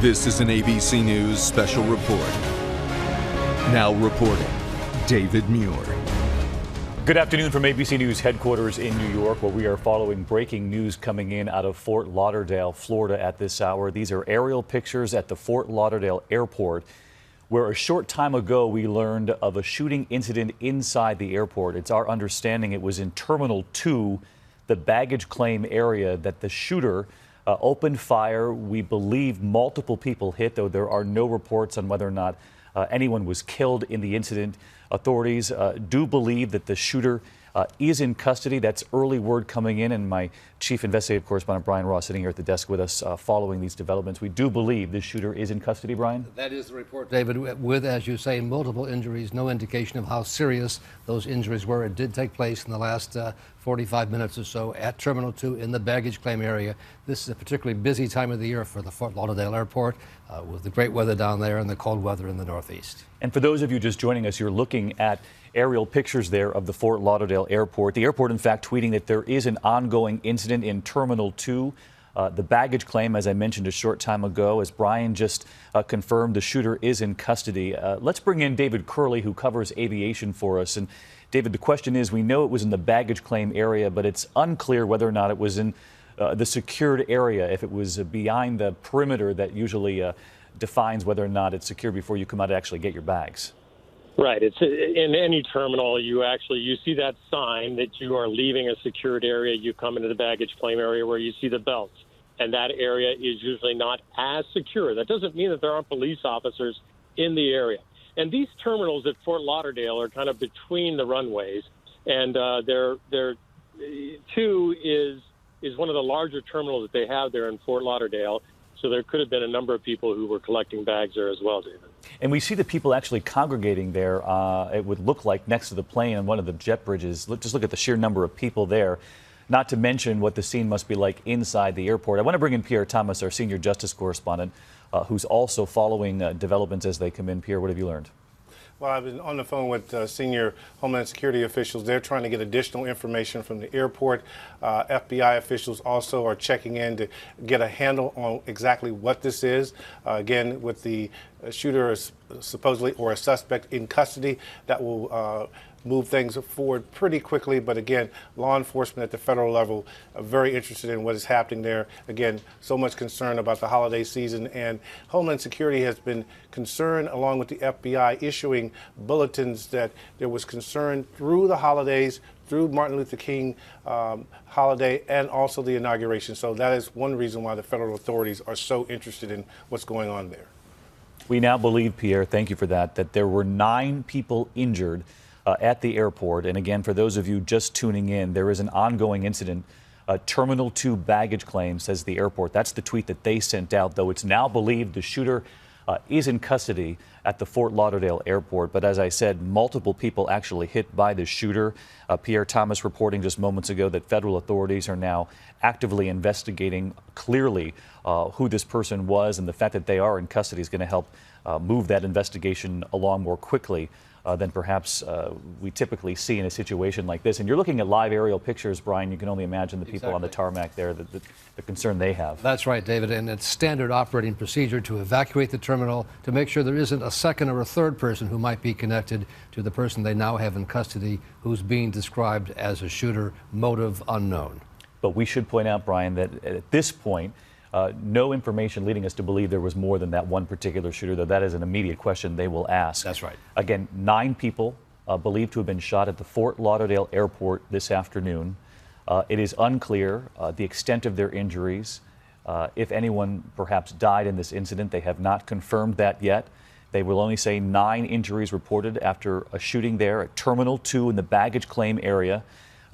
This is an ABC News special report. Now reporting, David Muir. Good afternoon from ABC News headquarters in New York, where we are following breaking news coming in out of Fort Lauderdale, Florida at this hour. These are aerial pictures at the Fort Lauderdale airport, where a short time ago we learned of a shooting incident inside the airport. It's our understanding it was in Terminal 2, the baggage claim area, that the shooter opened fire. We believe multiple people hit, though there are no reports on whether or not anyone was killed in the incident. Authorities do believe that the shooter is in custody. That's early word coming in, and my chief investigative correspondent Brian Ross sitting here at the desk with us following these developments. We do believe this shooter is in custody, Brian? That is the report, David, with, as you say, multiple injuries, no indication of how serious those injuries were. It did take place in the last 45 minutes or so at Terminal 2 in the baggage claim area. This is a particularly busy time of the year for the Fort Lauderdale airport with the great weather down there and the cold weather in the northeast. And for those of you just joining us, you're looking at aerial pictures there of the Fort Lauderdale airport. The airport, in fact, tweeting that there is an ongoing incident in Terminal 2. The baggage claim, as I mentioned a short time ago, as Brian just confirmed, the shooter is in custody. Let's bring in David Curley, who covers aviation for us. And David, the question is, we know it was in the baggage claim area, but it's unclear whether or not it was in the secured area, if it was behind the perimeter that usually defines whether or not it's secure before you come out to actually get your bags. Right. It's in any terminal. You see that sign that you are leaving a secured area. You come into the baggage claim area where you see the belts, and that area is usually not as secure. That doesn't mean that there aren't police officers in the area. And these terminals at Fort Lauderdale are kind of between the runways, and they're two is one of the larger terminals that they have there in Fort Lauderdale. So there could have been a number of people who were collecting bags there as well, David. And we see the people actually congregating there, it would look like next to the plane on one of the jet bridges. Just look at the sheer number of people there, not to mention what the scene must be like inside the airport. I want to bring in Pierre Thomas, our senior justice correspondent, who's also following developments as they come in. Pierre, what have you learned? Well, I've been on the phone with senior Homeland Security officials. They're trying to get additional information from the airport. FBI officials also are checking in to get a handle on exactly what this is. Again, with the shooter supposedly or a suspect in custody, that will move things forward pretty quickly. But again, law enforcement at the federal level are very interested in what is happening there. Again, so much concern about the holiday season, and Homeland Security has been concerned, along with the FBI, issuing bulletins that there was concern through the holidays, through Martin Luther King holiday, and also the inauguration. So that is one reason why the federal authorities are so interested in what's going on there. We now believe, Pierre, thank you for that there were 9 people injured at the airport. And again, for those of you just tuning in, there is an ongoing incident. Terminal 2 baggage claim, says the airport. That's the tweet that they sent out, though it's now believed the shooter is in custody at the Fort Lauderdale airport. But as I said, multiple people actually hit by the shooter. Pierre Thomas reporting just moments ago that federal authorities are now actively investigating clearly who this person was, and the fact that they are in custody is going to help move that investigation along more quickly than perhaps we typically see in a situation like this. And you're looking at live aerial pictures, Brian. You can only imagine the people on the tarmac there, the concern they have. That's right, David. And it's standard operating procedure to evacuate the terminal to make sure there isn't a second or a third person who might be connected to the person they now have in custody, who's being described as a shooter, motive unknown. But we should point out, Brian, that at this point, no information leading us to believe there was more than that one particular shooter, though that is an immediate question they will ask. That's right. Again, 9 people believed to have been shot at the Fort Lauderdale airport this afternoon. It is unclear the extent of their injuries. If anyone perhaps died in this incident, they have not confirmed that yet. They will only say 9 injuries reported after a shooting there at Terminal 2 in the baggage claim area.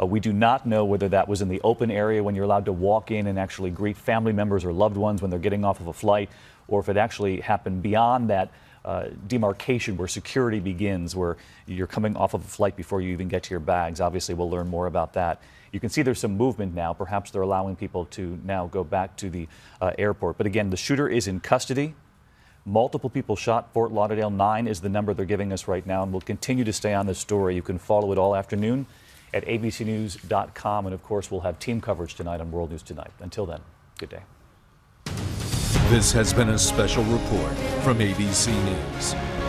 We do not know whether that was in the open area when you're allowed to walk in and actually greet family members or loved ones when they're getting off of a flight, or if it actually happened beyond that demarcation where security begins, where you're coming off of a flight before you even get to your bags. Obviously, we'll learn more about that. You can see there's some movement now. Perhaps they're allowing people to now go back to the airport. But again, the shooter is in custody. Multiple people shot. Fort Lauderdale. 9 is the number they're giving us right now, and we'll continue to stay on this story. You can follow it all afternoon at abcnews.com, and of course we'll have team coverage tonight on World News Tonight. Until then, good day. This has been a special report from ABC News.